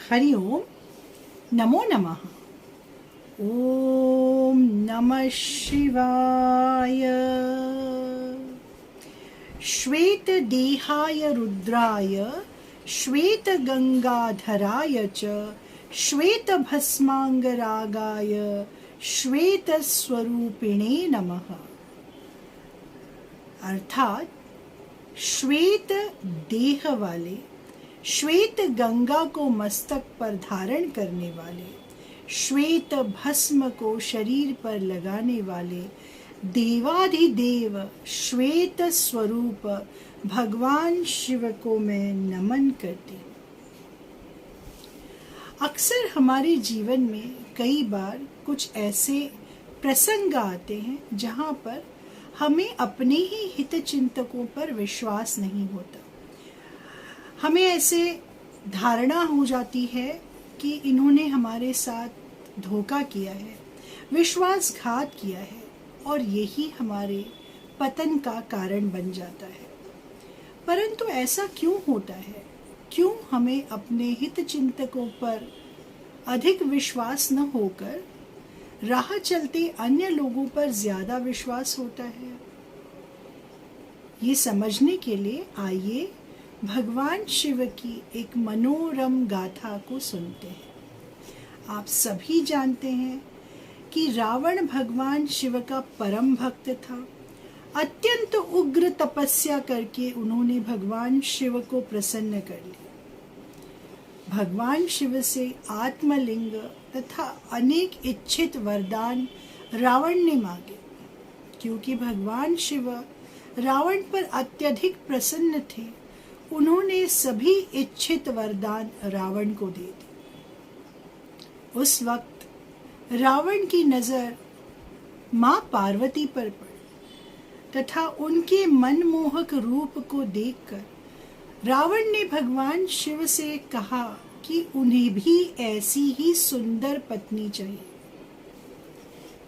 हरि ओम नमो नमः। ओम नमः शिवाय। श्वेत देहाय रुद्राय श्वेत गंगाधराय च श्वेत भस्मांगरागाय श्वेत स्वरूपिणे नमः। अर्थात श्वेत देह वाले, श्वेत गंगा को मस्तक पर धारण करने वाले, श्वेत भस्म को शरीर पर लगाने वाले देवाधिदेव श्वेत स्वरूप भगवान शिव को मैं नमन करती हूँ। अक्सर हमारे जीवन में कई बार कुछ ऐसे प्रसंग आते हैं जहाँ पर हमें अपने ही हित चिंतकों पर विश्वास नहीं होता। हमें ऐसे धारणा हो जाती है कि इन्होंने हमारे साथ धोखा किया है, विश्वासघात किया है और यही हमारे पतन का कारण बन जाता है। परंतु ऐसा क्यों होता है? क्यों हमें अपने हित चिंतकों पर अधिक विश्वास न होकर राह चलते अन्य लोगों पर ज्यादा विश्वास होता है? ये समझने के लिए आइए भगवान शिव की एक मनोरम गाथा को सुनते हैं। आप सभी जानते हैं कि रावण भगवान शिव का परम भक्त था। अत्यंत उग्र तपस्या करके उन्होंने भगवान शिव को प्रसन्न कर लिया। भगवान शिव से आत्मलिंग तथा अनेक इच्छित वरदान रावण ने मांगे। क्योंकि भगवान शिव रावण पर अत्यधिक प्रसन्न थे, उन्होंने सभी इच्छित वरदान रावण को दे दिए। उस वक्त रावण की नजर मां पार्वती पर पड़ी तथा उनके मनमोहक रूप को देखकर रावण ने भगवान शिव से कहा कि उन्हें भी ऐसी ही सुंदर पत्नी चाहिए।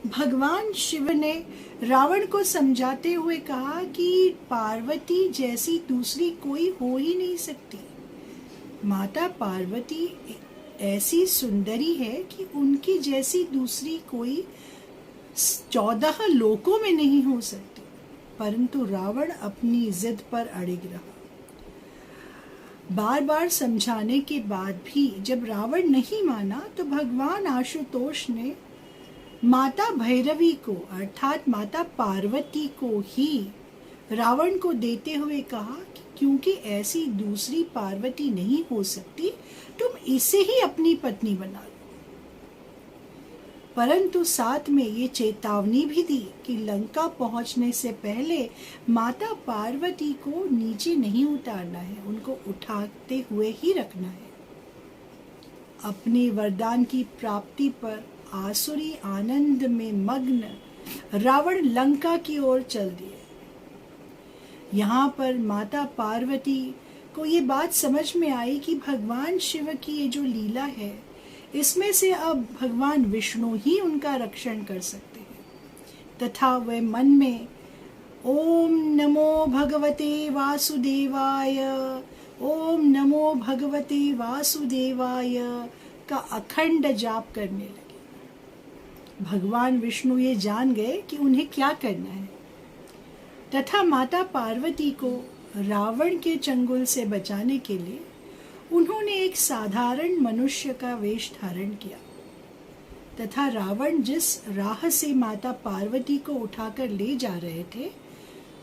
भगवान शिव ने रावण को समझाते हुए कहा कि पार्वती जैसी दूसरी कोई हो ही नहीं सकती। माता पार्वती ऐसी सुंदरी है कि उनकी जैसी दूसरी कोई 14 लोकों में नहीं हो सकती। परंतु रावण अपनी जिद पर अड़िग रहा। बार बार समझाने के बाद भी जब रावण नहीं माना तो भगवान आशुतोष ने माता भैरवी को अर्थात माता पार्वती को ही रावण को देते हुए कहा कि क्योंकि ऐसी दूसरी पार्वती नहीं हो सकती, तुम इसे ही अपनी पत्नी बना लो। परंतु साथ में ये चेतावनी भी दी कि लंका पहुंचने से पहले माता पार्वती को नीचे नहीं उतारना है, उनको उठाते हुए ही रखना है। अपने वरदान की प्राप्ति पर आसुरी आनंद में मग्न रावण लंका की ओर चल दिए। यहाँ पर माता पार्वती को ये बात समझ में आई कि भगवान शिव की ये जो लीला है, इसमें से अब भगवान विष्णु ही उनका रक्षण कर सकते हैं। तथा वे मन में ओम नमो भगवते वासुदेवाय, ओम नमो भगवते वासुदेवाय का अखंड जाप करने लगे। भगवान विष्णु ये जान गए कि उन्हें क्या करना है तथा माता पार्वती को रावण के चंगुल से बचाने के लिए उन्होंने एक साधारण मनुष्य का वेश धारण किया तथा रावण जिस राह से माता पार्वती को उठाकर ले जा रहे थे,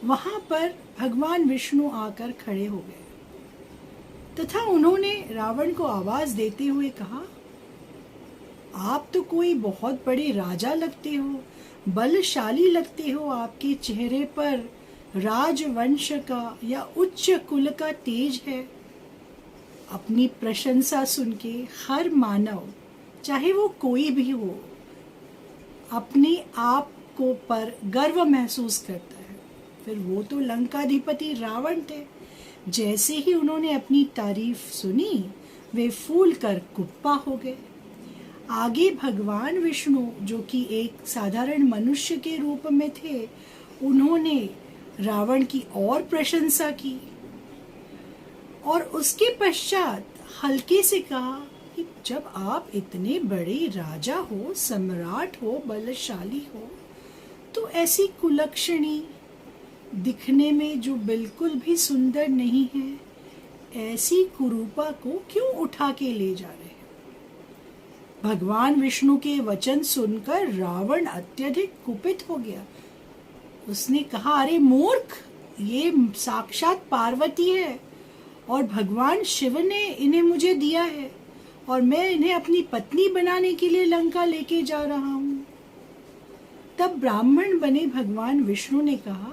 वहां पर भगवान विष्णु आकर खड़े हो गए तथा उन्होंने रावण को आवाज देते हुए कहा, आप तो कोई बहुत बड़े राजा लगते हो, बलशाली लगते हो। आपके चेहरे पर राजवंश का या उच्च कुल का तेज है। अपनी प्रशंसा सुन के हर मानव, चाहे वो कोई भी हो, अपने आप को पर गर्व महसूस करता है। फिर वो तो लंकाधिपति रावण थे। जैसे ही उन्होंने अपनी तारीफ सुनी, वे फूल कर कुप्पा हो गए। आगे भगवान विष्णु, जो कि एक साधारण मनुष्य के रूप में थे, उन्होंने रावण की और प्रशंसा की और उसके पश्चात हल्के से कहा कि जब आप इतने बड़े राजा हो, सम्राट हो, बलशाली हो, तो ऐसी कुलक्षणी दिखने में जो बिल्कुल भी सुंदर नहीं है, ऐसी कुरूपा को क्यों उठा के ले जा रहे हैं? भगवान विष्णु के वचन सुनकर रावण अत्यधिक कुपित हो गया। उसने कहा, अरे मूर्ख, ये साक्षात पार्वती है और भगवान शिव ने इन्हें मुझे दिया है और मैं इन्हें अपनी पत्नी बनाने के लिए लंका लेके जा रहा हूं। तब ब्राह्मण बने भगवान विष्णु ने कहा,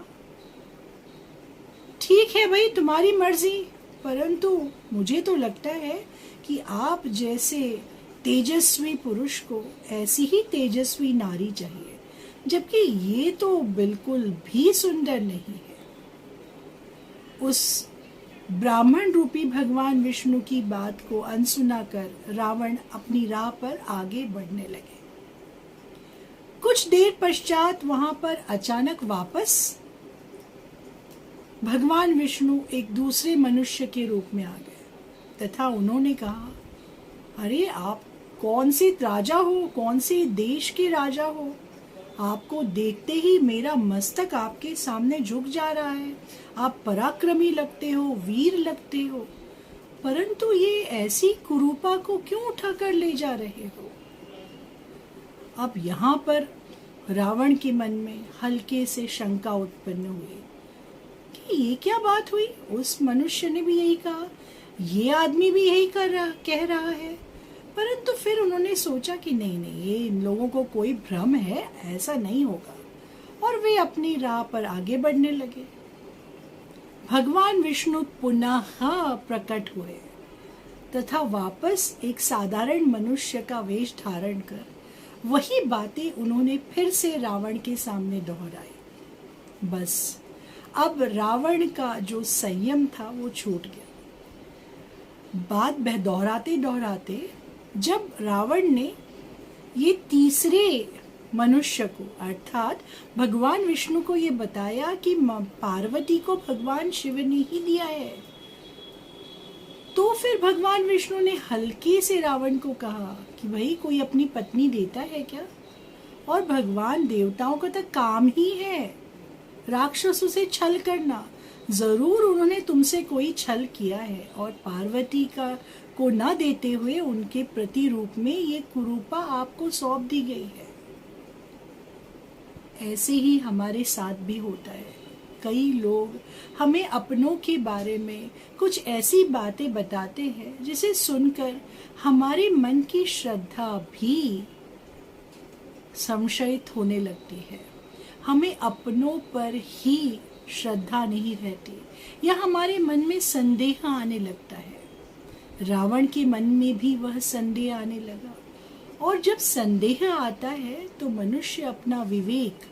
ठीक है भाई, तुम्हारी मर्जी, परंतु मुझे तो लगता है कि आप जैसे तेजस्वी पुरुष को ऐसी ही तेजस्वी नारी चाहिए, जबकि ये तो बिल्कुल भी सुंदर नहीं है। उस ब्राह्मण रूपी भगवान विष्णु की बात को अनसुना कर रावण अपनी राह पर आगे बढ़ने लगे। कुछ देर पश्चात वहां पर अचानक वापस भगवान विष्णु एक दूसरे मनुष्य के रूप में आ गए तथा उन्होंने कहा, अरे आप कौन से राजा हो, कौन से देश के राजा हो? आपको देखते ही मेरा मस्तक आपके सामने झुक जा रहा है। आप पराक्रमी लगते हो, वीर लगते हो, परंतु ये ऐसी कुरूपा को क्यों उठाकर ले जा रहे हो? अब यहाँ पर रावण के मन में हल्के से शंका उत्पन्न हुई कि ये क्या बात हुई। उस मनुष्य ने भी यही कहा, ये आदमी भी यही कह रहा है, परंतु फिर उन्होंने सोचा कि नहीं, ये इन लोगों को कोई भ्रम है, ऐसा नहीं होगा, और वे अपनी राह पर आगे बढ़ने लगे। भगवान विष्णु पुनः प्रकट हुए तथा वापस एक साधारण मनुष्य का वेश धारण कर वही बातें उन्होंने फिर से रावण के सामने दोहराई। बस अब रावण का जो संयम था वो छूट गया। बात दोहराते दोहराते जब रावण ने ये तीसरे मनुष्य को अर्थात भगवान विष्णु को ये बताया कि पार्वती को भगवान शिव ने ही दिया है, तो फिर भगवान विष्णु ने हल्के से रावण को कहा कि भाई, कोई अपनी पत्नी देता है क्या? और भगवान देवताओं का तो काम ही है राक्षसों से छल करना। जरूर उन्होंने तुमसे कोई छल किया है और पार्वती को न देते हुए उनके प्रति रूप में ये कुरूपा आपको सौंप दी गई है। ऐसे ही हमारे साथ भी होता है। कई लोग हमें अपनों के बारे में कुछ ऐसी बातें बताते हैं जिसे सुनकर हमारे मन की श्रद्धा भी संशयित होने लगती है। हमें अपनों पर ही श्रद्धा नहीं रहती या हमारे मन में संदेह आने लगता है। रावण के मन में भी वह संदेह आने लगा, और जब संदेह आता है तो मनुष्य अपना विवेक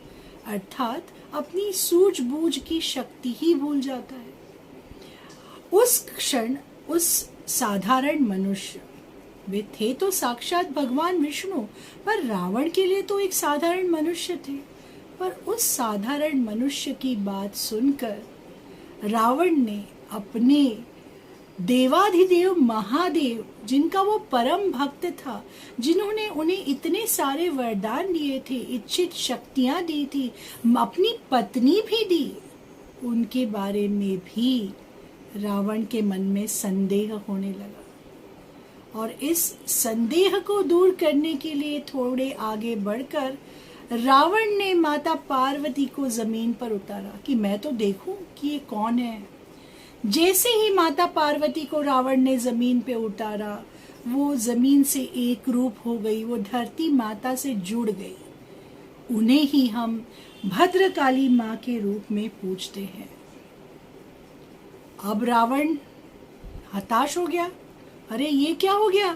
अर्थात अपनी सूझबूझ की शक्ति ही भूल जाता है। उस क्षण उस साधारण मनुष्य, वे थे तो साक्षात भगवान विष्णु, पर रावण के लिए तो एक साधारण मनुष्य थे। पर उस साधारण मनुष्य की बात सुनकर रावण ने अपने देवाधिदेव महादेव, जिनका वो परम भक्त था, जिन्होंने उन्हें इतने सारे वरदान दिए थे, इच्छित शक्तियां दी थी, अपनी पत्नी भी दी, उनके बारे में भी रावण के मन में संदेह होने लगा। और इस संदेह को दूर करने के लिए थोड़े आगे बढ़कर रावण ने माता पार्वती को जमीन पर उतारा कि मैं तो देखूं कि ये कौन है। जैसे ही माता पार्वती को रावण ने जमीन पे उतारा, वो जमीन से एक रूप हो गई, वो धरती माता से जुड़ गई। उन्हें ही हम भद्रकाली माँ के रूप में पूजते हैं। अब रावण हताश हो गया, अरे ये क्या हो गया,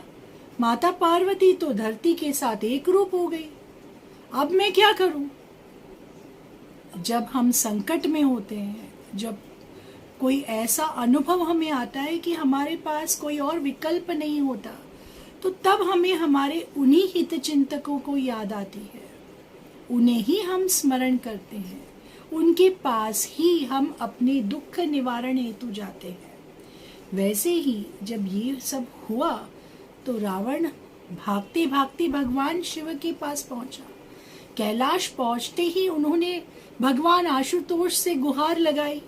माता पार्वती तो धरती के साथ एक रूप हो गई, अब मैं क्या करूं? जब हम संकट में होते हैं, जब कोई ऐसा अनुभव हमें आता है कि हमारे पास कोई और विकल्प नहीं होता, तो तब हमें हमारे उन्हीं हितचिंतकों को याद आती है, उन्हें ही हम स्मरण करते हैं, उनके पास ही हम अपने दुख निवारण हेतु जाते हैं। वैसे ही जब ये सब हुआ तो रावण भागते भागते भगवान शिव के पास पहुंचा। कैलाश पहुंचते ही उन्होंने भगवान आशुतोष से गुहार लगाई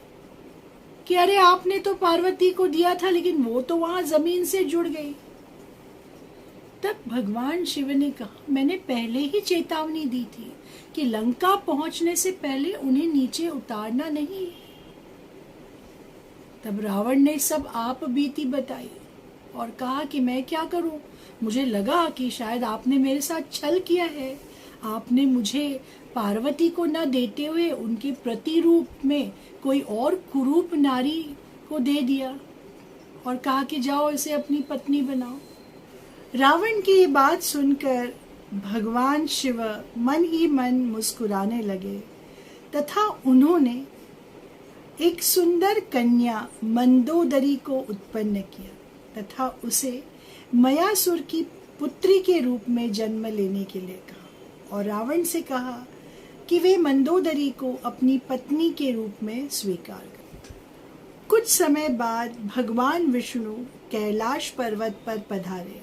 कि अरे आपने तो पार्वती को दिया था, लेकिन वो तो वहां जमीन से जुड़ गई। तब भगवान शिव ने कहा, मैंने पहले ही चेतावनी दी थी कि लंका पहुंचने से पहले उन्हें नीचे उतारना नहीं। तब रावण ने सब आप बीती बताई और कहा कि मैं क्या करूं, मुझे लगा कि शायद आपने मेरे साथ छल किया है। आपने मुझे पार्वती को न देते हुए उनके प्रतिरूप में कोई और कुरूप नारी को दे दिया और कहा कि जाओ इसे अपनी पत्नी बनाओ। रावण की ये बात सुनकर भगवान शिव मन ही मन मुस्कुराने लगे तथा उन्होंने एक सुंदर कन्या मंदोदरी को उत्पन्न किया तथा उसे मयासुर की पुत्री के रूप में जन्म लेने के लिए कहा और रावण से कहा कि वे मंदोदरी को अपनी पत्नी के रूप में स्वीकार करें। कुछ समय बाद भगवान विष्णु कैलाश पर्वत पर पधारे।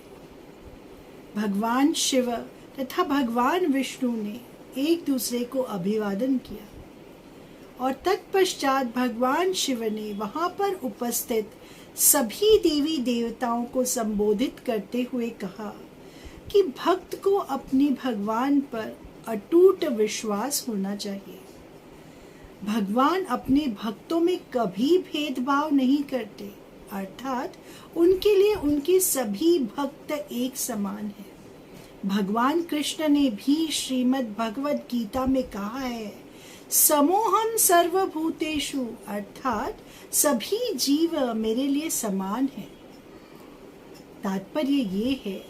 भगवान शिव तथा भगवान विष्णु ने एक दूसरे को अभिवादन किया और तत्पश्चात भगवान शिव ने वहां पर उपस्थित सभी देवी देवताओं को संबोधित करते हुए कहा कि भक्त को अपने भगवान पर अटूट विश्वास होना चाहिए। भगवान अपने भक्तों में कभी भेदभाव नहीं करते, अर्थात उनके लिए उनके सभी भक्त एक समान हैं। भगवान कृष्ण ने भी श्रीमद् भगवद गीता में कहा है, समोहम सर्वभूतेषु, अर्थात सभी जीव मेरे लिए समान हैं। तात्पर्य ये है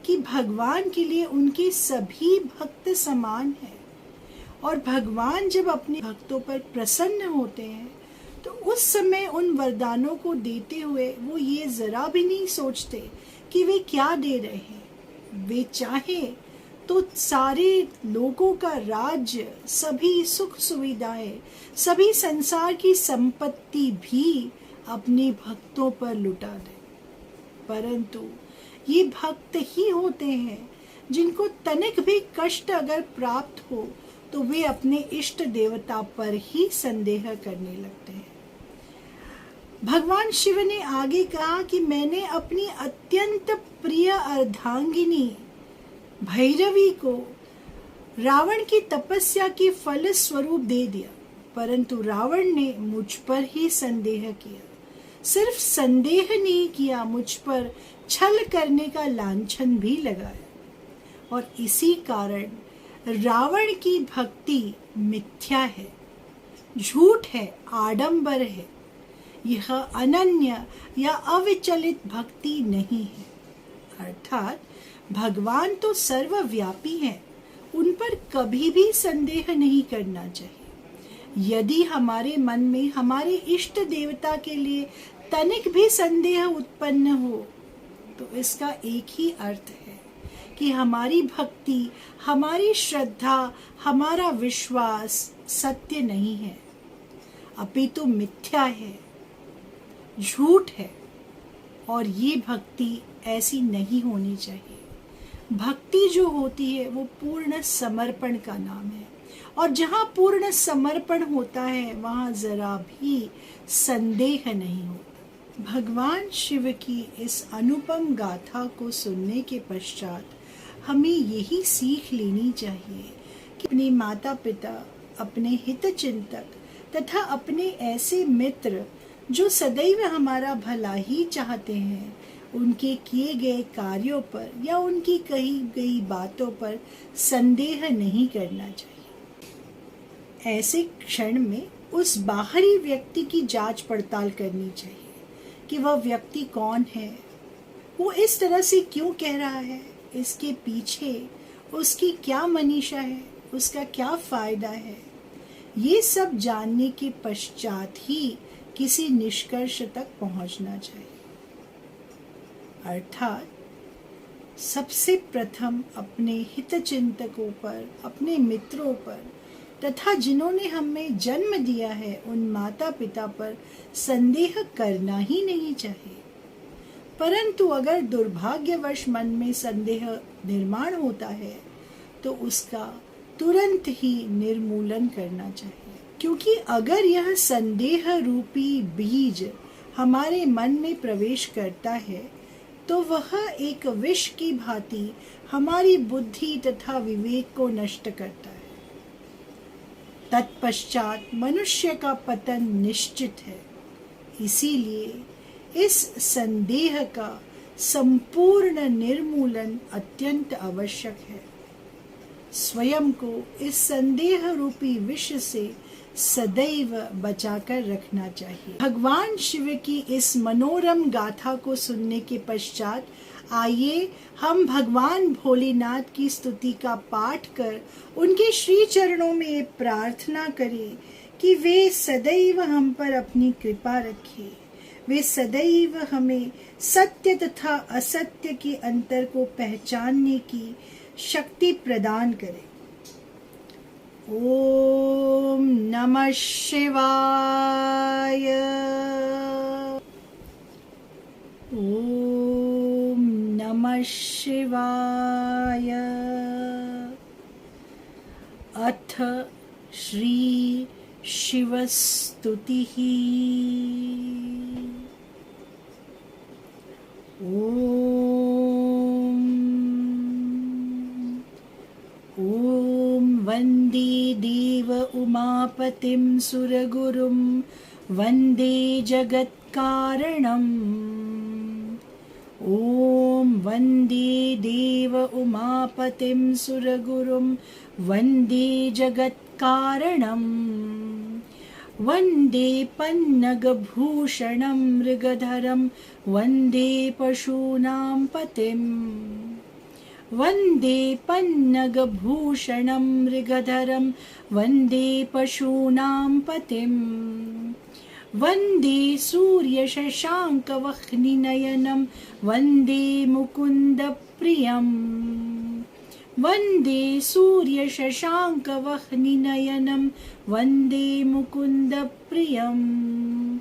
कि भगवान के लिए उनके सभी भक्त समान हैं और भगवान जब अपने भक्तों पर प्रसन्न होते हैं तो उस समय उन वरदानों को देते हुए वो ये जरा भी नहीं सोचते कि वे क्या दे रहे हैं। वे चाहे तो सारे लोगों का राज्य, सभी सुख सुविधाएं, सभी संसार की संपत्ति भी अपने भक्तों पर लुटा दें, परंतु ये भक्त ही होते हैं जिनको तनिक भी कष्ट अगर प्राप्त हो तो वे अपने इष्ट देवता पर ही संदेह करने लगते हैं। भगवान शिव ने आगे कहा कि मैंने अपनी अत्यंत प्रिय अर्धांगिनी भैरवी को रावण की तपस्या के फल स्वरूप दे दिया, परंतु रावण ने मुझ पर ही संदेह किया। सिर्फ संदेह नहीं किया, मुझ पर छल करने का लांछन भी लगाया और इसी कारण रावण की भक्ति मिथ्या है, झूठ है, आडंबर है। यह अनन्य या अविचलित भक्ति नहीं है। अर्थात भगवान तो सर्वव्यापी हैं, उन पर कभी भी संदेह नहीं करना चाहिए। यदि हमारे मन में हमारे इष्ट देवता के लिए तनिक भी संदेह उत्पन्न हो तो इसका एक ही अर्थ है कि हमारी भक्ति, हमारी श्रद्धा, हमारा विश्वास सत्य नहीं है, अपितु मिथ्या है, झूठ है और ये भक्ति ऐसी नहीं होनी चाहिए। भक्ति जो होती है वो पूर्ण समर्पण का नाम है और जहाँ पूर्ण समर्पण होता है वहाँ जरा भी संदेह नहीं होता। भगवान शिव की इस अनुपम गाथा को सुनने के पश्चात हमें यही सीख लेनी चाहिए कि अपने माता पिता, अपने हितचिंतक तथा अपने ऐसे मित्र जो सदैव हमारा भला ही चाहते हैं, उनके किए गए कार्यों पर या उनकी कही गई बातों पर संदेह नहीं करना चाहिए। ऐसे क्षण में उस बाहरी व्यक्ति की जांच पड़ताल करनी चाहिए कि वह व्यक्ति कौन है, वो इस तरह से क्यों कह रहा है, इसके पीछे उसकी क्या मनीषा है, उसका क्या फायदा है। ये सब जानने के पश्चात ही किसी निष्कर्ष तक पहुंचना चाहिए। अर्थात सबसे प्रथम अपने हितचिंतकों पर, अपने मित्रों पर तथा जिन्होंने हमें जन्म दिया है उन माता पिता पर संदेह करना ही नहीं चाहिए। परंतु अगर दुर्भाग्यवश मन में संदेह निर्माण होता है तो उसका तुरंत ही निर्मूलन करना चाहिए, क्योंकि अगर यह संदेह रूपी बीज हमारे मन में प्रवेश करता है तो वह एक विष की भांति हमारी बुद्धि तथा विवेक को नष्ट करता है। तत्पश्चात मनुष्य का पतन निश्चित है। इसीलिए इस संदेह का संपूर्ण निर्मूलन अत्यंत आवश्यक है। स्वयं को इस संदेह रूपी विष से सदैव बचाकर रखना चाहिए। भगवान शिव की इस मनोरम गाथा को सुनने के पश्चात आइए हम भगवान भोलेनाथ की स्तुति का पाठ कर उनके श्री चरणों में प्रार्थना करें कि वे सदैव हम पर अपनी कृपा रखें, वे सदैव हमें सत्य तथा असत्य के अंतर को पहचानने की शक्ति प्रदान करें। ओम नमः शिवाय। ओम नमः शिवाय। अथ श्री शिवस्तुतिः। ॐ वन्दे देव उमापतिं सुरगुरुं वन्दे जगत्कारणम्। ॐ वन्दे देव उमापतिं सुरगुरुं वन्दे जगत्कारणम्। वन्दे पन्नगभूषणं मृगधरं वन्दे पशूनां पतिम्। वन्दे पन्नगभूषणं मृगधरं वन्दे पशूनां पतिम्। वन्दे सूर्यशशाङ्कवह्निनयनं वन्दे मुकुन्दप्रियम्। वन्दे सूर्यशशाङ्कवह्निनयनं वन्दे मुकुन्दप्रियम्।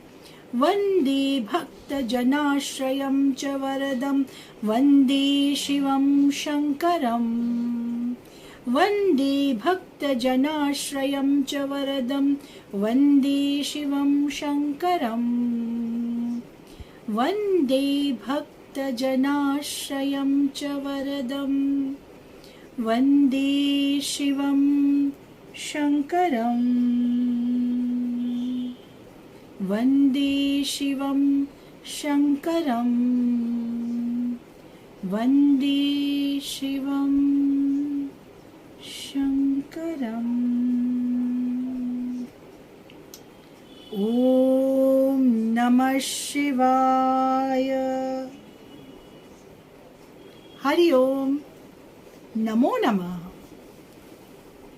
वन्दे भक्तजनाश्रयं च वरदं वन्दे शिवं शङ्करम्। वन्दे भक्तजनाश्रयं च वरदं वन्दे शिवं शङ्करम्। वन्दे भक्तजनाश्रयं च वरदं वन्दे शिवं शङ्करम्। वन्दे शिवं शङ्करम्। वन्दे शिवं शङ्करम्। ॐ नमः शिवाय। हरि ओम। नमो नमः।